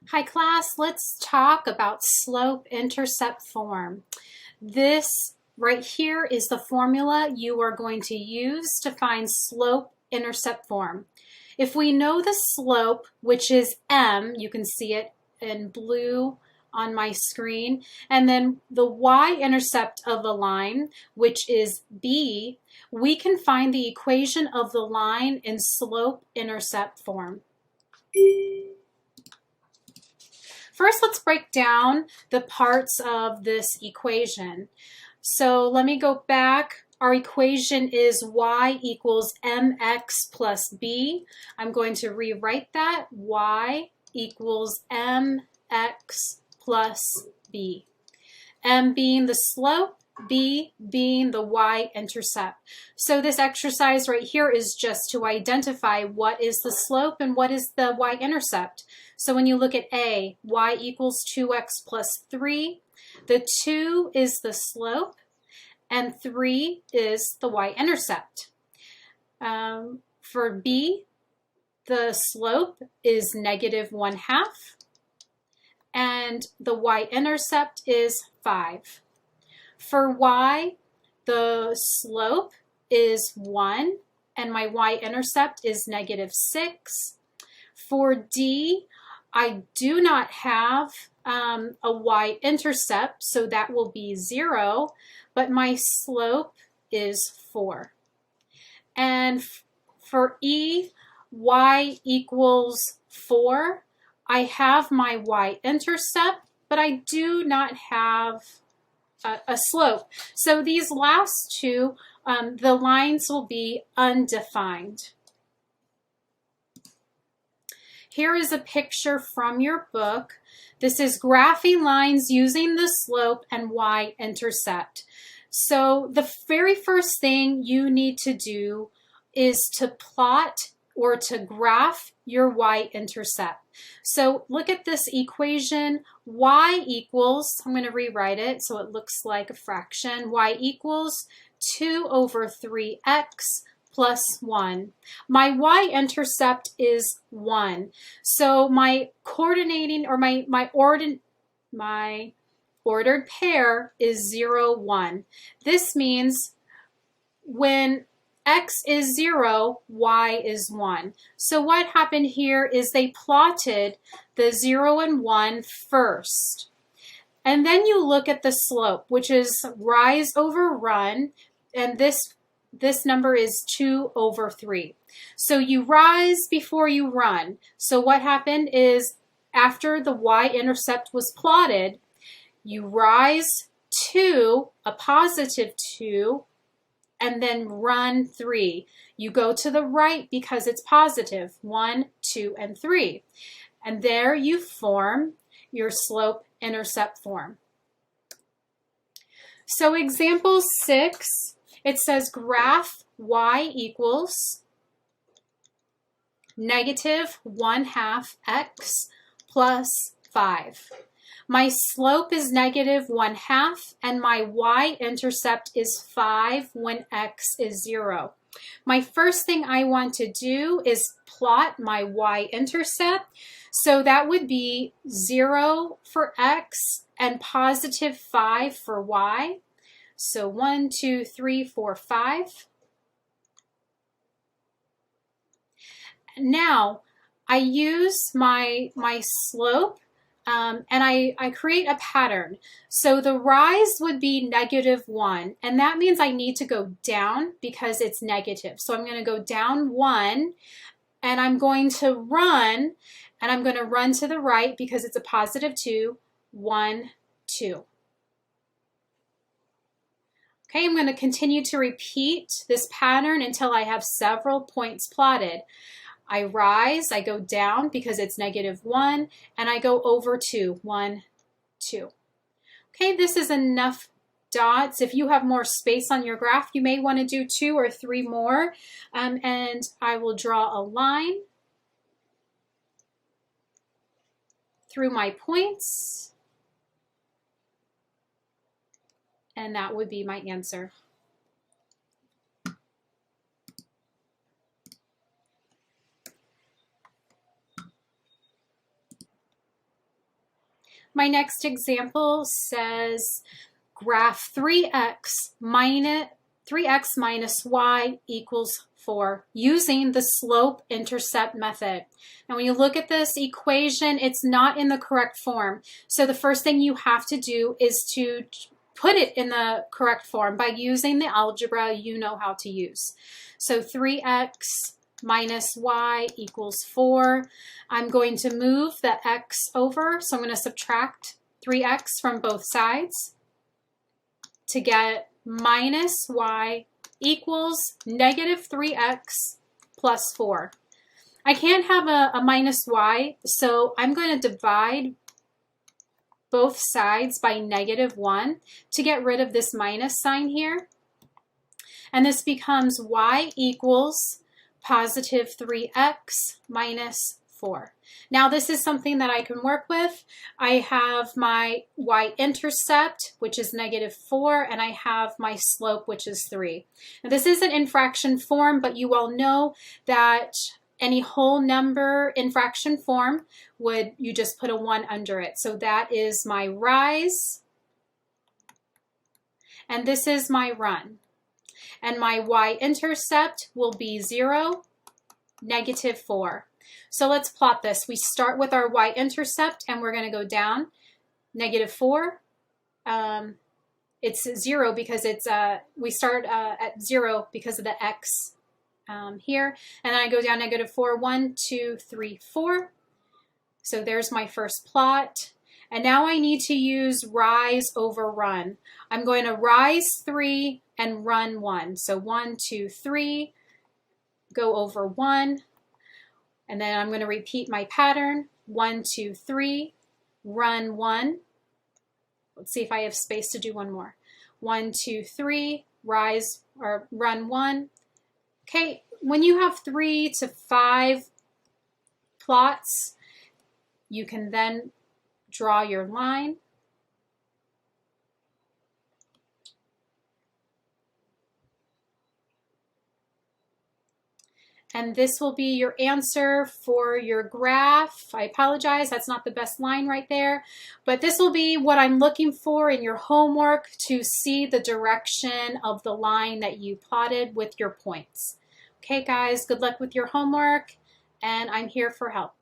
Hi class, let's talk about slope-intercept form. This right here is the formula you are going to use to find slope-intercept form. If we know the slope, which is m, you can see it in blue on my screen, and then the y-intercept of the line, which is b, we can find the equation of the line in slope-intercept form. First, let's break down the parts of this equation. So let me go back. Our equation is y equals mx plus b. I'm going to rewrite that. Y equals mx plus b. M being the slope, b being the y-intercept. So this exercise right here is just to identify what is the slope and what is the y-intercept. So when you look at A, y equals 2x plus 3, the 2 is the slope and 3 is the y-intercept. For B, the slope is negative 1/2 and the y-intercept is 5. For y, the slope is 1 and my y-intercept is negative 6. For D, I do not have a y-intercept, so that will be 0, but my slope is 4. And for E, y equals 4. I have my y-intercept, but I do not have a slope. So these last two, the lines will be undefined. Here is a picture from your book. This is graphing lines using the slope and y-intercept. So the very first thing you need to do is to plot or to graph your y-intercept. So look at this equation. Y equals, I'm going to rewrite it so it looks like a fraction. Y equals 2 over 3x plus 1. My y-intercept is 1. So my coordinating or my ordered pair is 0, 1. This means when x is 0, y is 1. So what happened here is they plotted the 0 and 1 first. And then you look at the slope, which is rise over run, and this number is 2 over 3. So you rise before you run. So what happened is after the y-intercept was plotted, you rise 2, a positive 2, and then run 3. You go to the right because it's positive, 1, 2, and 3. And there you form your slope-intercept form. So example 6, it says graph y equals negative 1/2 x plus 5. My slope is negative 1/2 and my y-intercept is 5 when x is 0. My first thing I want to do is plot my y-intercept. So that would be 0 for x and positive 5 for y. So 1, 2, 3, 4, 5. Now I use my slope and I create a pattern. So the rise would be negative 1, and that means I need to go down because it's negative. So I'm going to go down 1, and I'm going to run, and I'm going to run to the right because it's a positive 2, 1, 2. Okay, I'm going to continue to repeat this pattern until I have several points plotted. I rise, I go down because it's negative 1, and I go over 2, 1, 2. Okay, this is enough dots. If you have more space on your graph, you may want to do 2 or 3 more, and I will draw a line through my points, and that would be my answer. My next example says graph 3x minus y equals 4 using the slope-intercept method. Now when you look at this equation, it's not in the correct form. So the first thing you have to do is to put it in the correct form by using the algebra you know how to use. So 3x minus y equals 4. I'm going to move the x over, so I'm going to subtract 3x from both sides to get minus y equals negative 3x plus 4. I can't have a minus y, so I'm going to divide both sides by negative 1 to get rid of this minus sign here. And this becomes y equals positive 3x minus 4. Now this is something that I can work with. I have my y-intercept, which is negative 4, and I have my slope, which is 3. Now this isn't in fraction form, but you all know that any whole number in fraction form you just put a 1 under it. So that is my rise, and this is my run. And my y-intercept will be 0, negative 4. So let's plot this. We start with our y-intercept and we're going to go down. Negative 4. It's 0 because it's we start at 0 because of the x here. And then I go down negative 4. 1, 2, 3, 4. So there's my first plot. And now I need to use rise over run. I'm going to rise 3 and run 1. So 1, 2, 3, go over 1. And then I'm going to repeat my pattern. 1, 2, 3, run 1. Let's see if I have space to do one more. 1, 2, 3, rise or run 1. Okay, when you have 3 to 5 plots, you can then draw your line. And this will be your answer for your graph. I apologize, that's not the best line right there. But this will be what I'm looking for in your homework to see the direction of the line that you plotted with your points. Okay guys, good luck with your homework, and I'm here for help.